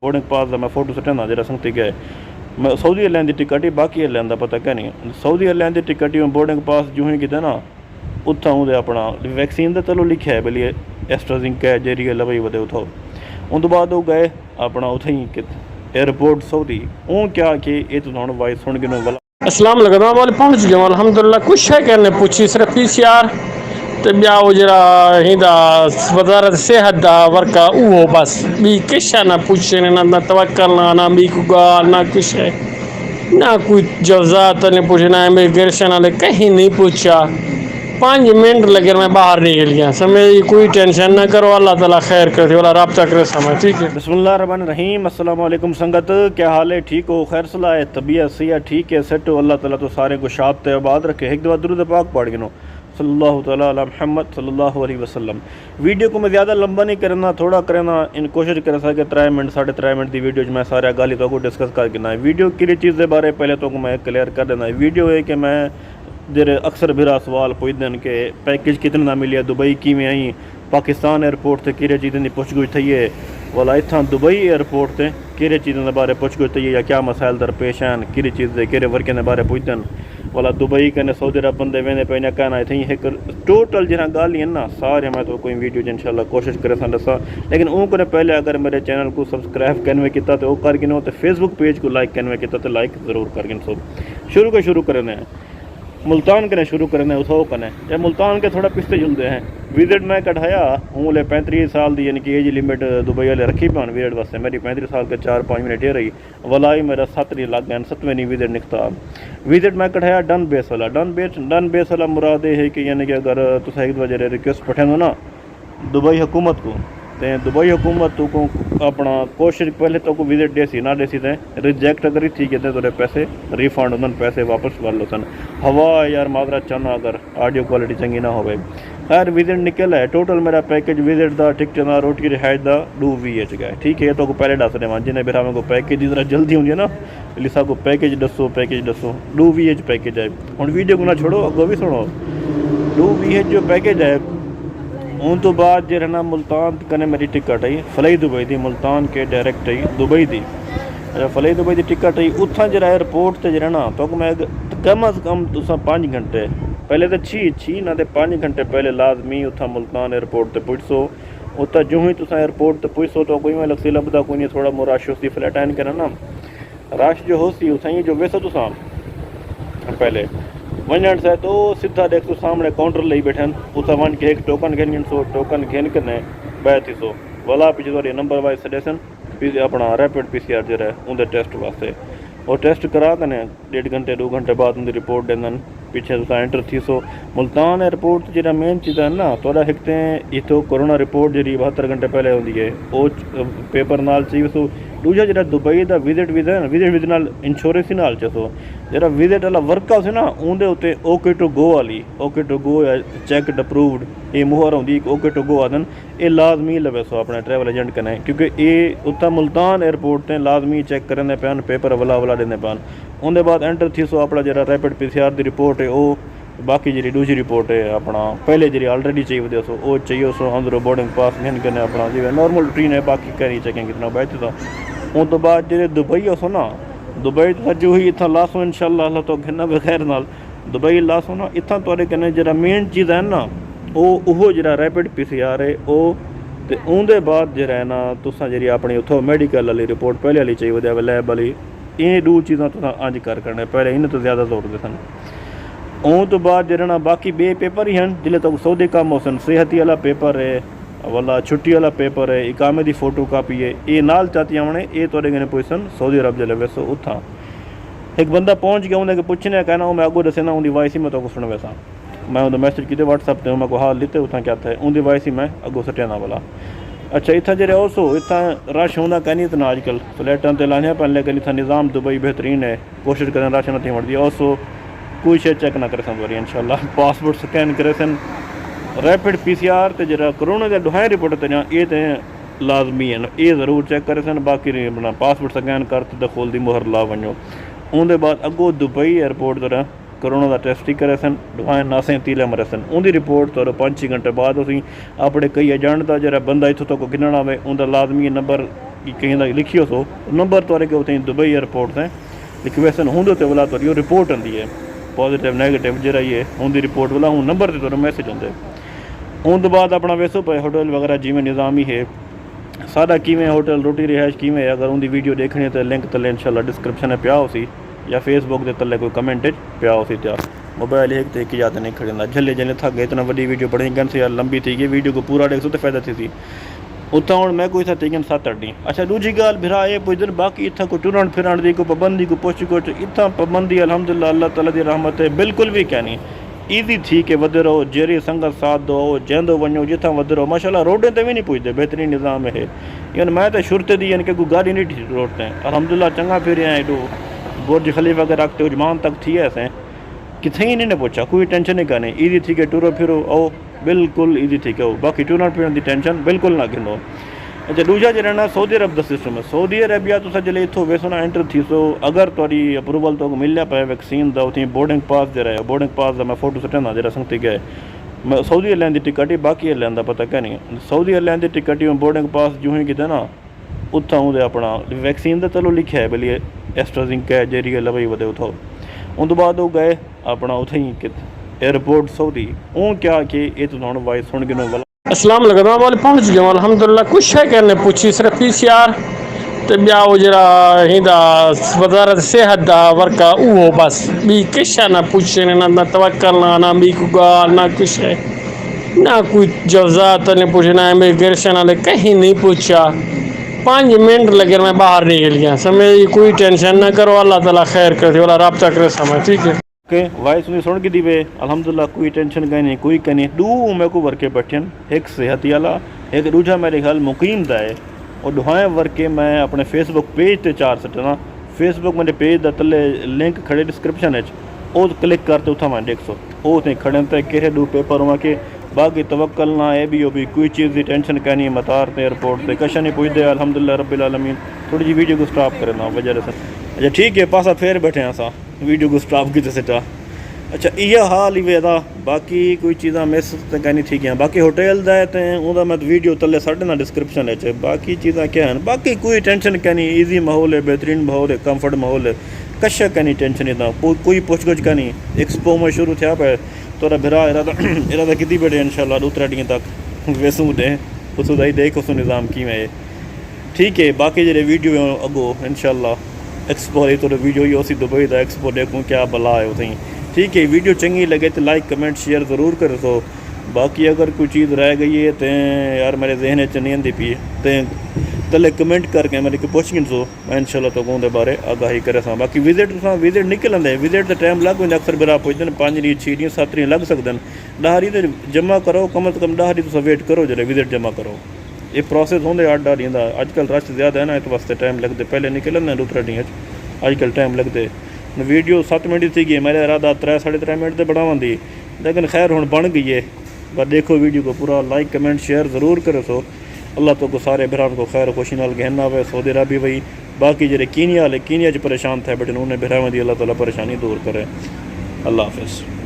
Boarding pass का मैं photo सटाना जो संगती गए मैं सऊदी एयरलाइन की टिकट ही बाकी एयरलाइन का पता क्या नहीं सऊदी एयरलाइन की टिकट ही बोर्डिंग पास जो ही किते ना उत्थां उदे अपना वैक्सीन का चलो लिखा है भली एस्ट्राजिंक है जेरी है लवई वधे उतो उन तो बाद वो गए अपना उथे ही एयरपोर्ट सऊदी वो क्या कि ये तो हुण वाइस सुन गिनो वाला अस्सलाम वालेकुम वाले पहुंच गए अल्हम्दुलिल्लाह कुछ है कहने पूछी सिर्फ PCR तो ब्या वो जरा हिंदा वजारत सेहत दा वर्का वो बस बी किश ना पूछे ना तवक्कल ना बी को गाल ना कुछ है ना कोई जवाब ने पूछे ना इमिग्रेशन वाले कहीं नहीं पूछा 5 मिनट लगे मैं बाहर निकल गया समय कोई टेंशन ना करो अल्लाह ताला खैर करे वाला रब्ता करे समय ठीक है। बिस्मिल्लाहिर्रहमानिर्रहीम अस्सलाम वालेकुम संगत क्या हाल है ठीक हो खैर सलाह है तबीयत सही है ठीक है सेट हो अल्लाह ताला तो सारे को शाद ते आबाद रखे एक दफ़ा दुरूद पाक पढ़ गिनो सल्लल्लाहु तआला अला मुहम्मद सल्लल्लाहु अलैहि वसल्लम। वीडियो को मैं ज़्यादा लंबा नहीं करना थोड़ा करना इन कोशिश कर सके 3 मिनट 3.5 मिनट की वीडियो मैं सारे गल तो डिस्कस कर गिना वीडियो कि चीज़ के बारे पहले तो मैं क्लियर कर देना वीडियो है कि मैं जेरे अक्सर बिरा सवाल पुछते हैं कि पैकेज कितने का मिले दुबई किमें आई पाकिस्तान एयरपोर्ट से कि चीज़ों की पुछगुछ थी है वाला इतना दुबई एयरपोर्ट से कि चीज़ों के बारे पुछगुछ थी है या क्या मसाइल दरपेश हैं कि चीज़ के कि वर्कें के बारे पुछते हैं वाला दुबई कने सऊदी अरब बंदे वेंदे पे ना कहना थी एक टोटल जिना गाल ही ना सारे मैं तो कोई वीडियो इंशाल्लाह कोशिश करे दसा लेकिन उनको पहले अगर मेरे चैनल को सब्सक्राइब करने किया तो कर गिनो तो फेसबुक पेज को लाइक करने किया तो लाइक ज़रूर कर गिन सो शुरू करने हैं मुल्तान कने शुरू करने उठाओ कने या मुल्तान के थोड़ा पिछले जुलते हैं विजिट मैं कढ़ाया हूँ 35 साल की यानी कि एज लिमिट दुबई वाले रखी पान विजिट वास्ते मेरी 35 साल के 4-5 मिनट ये रही वाला ही मेरा 7 नहीं लग गया 7वें नहीं विजिट निकता विजिट मैं कढ़ाया डन बेस वाला डन बेस वाला मुराद है कि यानी कि अगर तुम एक वजह रिक्वेस्ट पठाओ ना दुबई हुकूमत को तो दुबई हुकूमत को अपना कोशिश पहले तो को विजिट देसी ना देसी थे रिजेक्ट अगर थी कहते तो पैसे रिफंड उन्होंने पैसे वापस कर लो सन हवा यार माजरा चाहना अगर ऑडियो क्वालिटी चंगी ना हो खैर विजिट निकल है टोटल मेरा पैकेज विजिट का टिकट का रोटी रिहायश का 2 गया ठीक है तो पहले दस देव जिन्हें फिर को पैकेज जरा जल्दी होंगी है ना लिसा को पैकेज दसो 2 पैकेज है हम वीडियो को ना छोड़ो अगो भी सुनो 2 जो पैकेज है उन तो बाद जो ना मुल्तान कने मेरी टिकट आई फलई दुबई की मुल्तान के डायरेक्ट आई दुबई की फलई दुबई की टिकट आई उतना जरा एयरपोर्ट से जरा ना तो मैं कम अज़ कम तुसा 5 घंटे पहले तो छी ना तो 5 घंटे पहले लाजमी उतना मुल्तान एयरपोर्ट से पुछो उतना जो ही तुसा एयरपोर्ट से पुछो तो कोई मैं लक्सी लभदा कोई नहीं थोड़ा मोर रश होती फ्लैट आइन करा ना रश जो होती उतना ही जो वैसे तुसा पहले वंजण से तो सीधा देख तो सामने काउंटर ले बैठे उतना वन के एक टोकन घेन सो टोकन घेन के बैठ थी सो वाला पीछे थोड़ी नंबर वाइज सजेशन अपना रैपिड PCR जो है उनके टेस्ट वास्ते और टेस्ट करा कने 1.5 घंटे 2 घंटे बाद उनकी रिपोर्ट देंदन पीछे तुसा एंटर थी सो मुल्तान एयरपोर्ट जो मेन चीज़ है ना थोड़ा हिकते इतो कोरोना रिपोर्ट जी 72 घंटे पहले होंगी है वो पेपर नाल चाहिए सो दूजा जो दुबई का विजिट विजिट नाल इंश्योरेंस ही नाल चसो जरा विजिट वाला वर्क हाउस है ना उनके उत्ते ओके टू गो वाली ओके टू गो या चैकड अप्रूवड ये मुहर होंगी ओके टू गो आदन ये लाजमी लवे सो अपने ट्रैवल एजेंट कने क्योंकि ये उत्ता मुल्तान एयरपोर्ट से लाजमी चेक करने पान पेपर वाला देने पान उनके बाद एंटर थी सो अपना जरा रैपिड PCR की रिपोर्ट है वो बाकी जी दूसरी रिपोर्ट है अपना पहले जी ऑलरेडी चाहिए सो वो चाहिए सो अंदर बोर्डिंग पास घेन के अपना जी नॉर्मल रूटीन है बाकी कहीं चेकिंग कितना बैठ था उन तो बाद जो दुबई हो ना दुबई तो जो ही इतना लासो इंशाल्लाह अल्लाह तो घिना बगैर नाल दुबई लासो ना इतना थोड़े कने जरा मेन चीज़ है ना वो जरा रैपिड PCR है वो तो उनके बाद जो है ना तुसा जी अपनी उतो मैडिकल वाली रिपोर्ट पहले वाली चाहिए लैब वाली ये 2 चीज़ा तुसा अज कर करने पहले इन्हें तो ज़्यादा दौड़ते सन उन तो बाद जो ना बाकी बे पेपर ही हैं जिले तक सौदे काम हो सन सेहती वाला पेपर है वाला छुट्टी वाला पेपर है इकामे की फोटो कापी है ये नाल चाहती आने ये थोड़े गए पोजिशन सऊदी अरब जल्द वैसो उतना एक बंदा पहुँच गया उन्हें पुछने कहना मैं अगो दसे ना उनकी वॉइस ही मैं तो सुन वैसा मैं उन्हें मैसेज किए व्हाट्सअप पर मैं को हाल लिते उतना क्या था उनकी वॉइस ही मैं अगो सटियाना वाला अच्छा इतना जो सो इतना रश होना कहनी इतना अजकल फ्लैटां ते लाने पैन लेकिन इतना निज़ाम दुबई बेहतरीन है कोशिश करें रश नहीं वड़ती सो कोई शे चेक ना करे सन वरी इंशाल्लाह पासपोर्ट स्कैन करे सन रैपिड PCR तो जरा कोरोना के दुहाई रिपोर्ट ते ये तो लाजमी है ये ज़रूर चेक करे सन बाकी अपना पासपोर्ट स्कैन कर तो खोल दी मुहर ला वनो उनके बाद अगो दुबई एयरपोर्ट जरा कोरोना का टेस्ट ही करे सन दुआएं नासें तीले मरे सन उनकी रिपोर्ट तो 5-6 घंटे बाद असी अपने कई एजेंट का जरा बंदा इतों तक गिनना आए उनका लाजमी नंबर कि कहीं का लिखियो सो नंबर तुरे के उतनी दुबई एयरपोर्ट से लिखी वैसे होंगे तो वाला तुरी रिपोर्ट आती है पॉजिटिव नैगेटिव जरा ये होंगी रिपोर्ट वाला हूँ नंबर से तुरे मैसेज होंगे उन तो बाद अपना वैसो पे होटल वगैरह जिमें निज़ाम ही है सारा किमें होटल रोटी रिहाइश किमें अगर उनकी वीडियो देखनी है तो लिंक तले इंशाल्लाह डिस्क्रिप्शन में पिया होसी या फेसबुक के तले कोई कमेंट पिया होसी त्या मोबाइल एक तो एक याद नहीं खड़े झले झले थक गए इतना वही वीडियो बड़ी गन से यार लंबी थी गई वीडियो को पूरा देखो तो फायदा थी उतना हूँ मैं कोई था 7-8 ॾींहं अच्छा दूजी गाल भिरा ये पुजन बाकी इतना को टुरण फिरण की कोई पाबंदी को पुछ कुछ इतना पाबंदी अल्हम्दुलिल्लाह अल्लाह ताला की रहमत है बिल्कुल भी क्या नहीं ईज़ी थी के वध रहो जहिड़ी संगत साथ दो जंदो वञो जिथां वध रहो माशाल्लाह रोडें ते भी नहीं पुजदे बेहतरीन निज़ाम है यानी मैं तो शुरू दी यानी कि कोई गाड़ी नहीं थी रोड ते अल्हम्दुलिल्लाह चंगा फिर आए एडो बुर्ज खलीफा के रखते उजमान तक थी ऐसे किथे ही नहीं पूछा कोई टेंशन ही काने ईज़ी थी के टुरो फिरो ओ बिल्कुल ईज़ी थी के बाकी टुरण फिरण की टेंशन बिल्कुल ना गिनो अच्छा दूजा जो रहना सऊदी अरब का सिस्टम है सऊदी अरेबिया तो जल्द इतों वैसो ना एंटर थी सो अगर तुरी अप्रूवल तो मिलने पे वैक्सीन का उतनी बोर्डिंग पास जरा है बोर्डिंग पास का मैं फोटो सुटना जरा संगती गए मैं सऊदी एयरलाइन की टिकट ही बाकी एयरलाइन का पता क्या नहीं सऊदी एयरलाइन की टिकट ही बोर्डिंग पास जो ही किते ना उत्थां उदे अपना वैक्सीन तो चलो लिखा है भली एस्ट्राजिंक है जेरी है लवई वे उतो उन बाद वो गए अपना उथे ही एयरपोर्ट सऊदी ऊँ क्या कि ये तो हूँ वाइस सुन गिनो वाला अस्सलाम वालेकुम वाले पहुंच गए अल्हम्दुलिल्लाह कुछ है करने पूछी सिर्फ PCR तो ब्या वो जरा हिंदा वजारत सेहत दा वर्का वो बस बी किश ना पूछे ना तवक्कल ना बी को गाल ना कुछ है ना कोई जवाज़ात ने पूछे ना इमिग्रेशन वाले कहीं नहीं पूछा 5 मिनट लगे मैं बाहर निकल गया समय कोई टेंशन ना करो अल्लाह ताला खैर करे वाला रब्ता करे समय ठीक है के वाइस उन्हें सुन के दी वे अल्हम्दुलिल्लाह कोई टेंशन कहीं कोई कहीं दू मैं को वर्के बैठन एक सेहती वाला एक दूजा मेरे ख्याल मुकीम दा है और दुहाए वर्के मैं अपने फेसबुक पेज ते चार सटना फेसबुक मेरे पेज दा तले लिंक खड़े डिस्क्रिप्शन है ओ क्लिक करते उठा मैं देख सो ओ ते खड़े ते केरे दू पेपर हुआ के बाकी तवक्कल ना है भी कोई चीज़ की टेंशन कहनी मतार ते एयरपोर्ट से कशा नहीं पुजदे अल्हम्दुलिल्लाह रब्बिल आलमीन थोड़ी जी वीडियो को स्टॉप करना वजह से अच्छा ठीक है पासा फिर बैठे असा वीडियो को स्टॉप की सिटा अच्छा यह हाल ही वेदा बाकी कोई चीज़ा मिस तो कहनी थी गया बाकी होटल दा उदा मैं वीडियो तले साढ़े ना डिस्क्रिप्शन है बाकी चीज़ा क्या है बाकी कोई टेंशन कहनी ईजी माहौल है बेहतरीन माहौल है कम्फर्ट माहौल है कशा कहनी टेंशन इतना कोई पुछ गुछ कहनी एक्सपो में शुरू थे पे तोरा भिरा इरादा की बैठे इंशाल्लाह 2-3 ॾींहं तक वेसूं दे उसो दाई देख उसो निज़ाम की में ठीक है बाकी जरे वीडियो अगो इंशाल्लाह एक्सपो तो वीडियो ही उसी दुबई का एक्सपो देखूँ क्या भला है उसे ठीक है वीडियो चंगी लगे तो लाइक कमेंट शेयर ज़रूर कर सो बाकी अगर कोई चीज़ रह गई है तो यार मेरे जहन च नहीं आती पी तले कमेंट करके मेरे को पुछ सो मैं इंशाल्लाह तो उनके बारे आगाही करे सा बाकी विजिट निकलते विजिट का टाइम लग वेंदे अक्सर बिरा पुजते 5 ॾींहं 6 ॾींहं 7 ॾींहं लग सकते हैं 10 ॾींहं जमा करो कम से कम 10 ॾींहं तुम वेट करो जरा विजिट जमा करो ये प्रोसेस होंगे 8-10 ॾींहं का अजकल रश ज़्यादा है ना इस वास्ते टाइम लगते पहले निकलने 2-3 ॾींहं अजकल टाइम लगते वीडियो 7 मिनट थी गई मेरा इरादा 3-3.5 मिनट से बढ़ावी लेकिन खैर हूँ बन गई है पर देखो वीडियो को पूरा लाइक कमेंट शेयर ज़रूर करो सो अल्लाह तो को सारे बिरान को खैर खुशी नाल गहना वे सऊदी अरब भी वही बाकी जरे कीनिया वाले कीनिया परेशान थे बट उन्हें बिरावन दी अल्लाह ताला परेशानी दूर करे अल्लाह हाफिज़।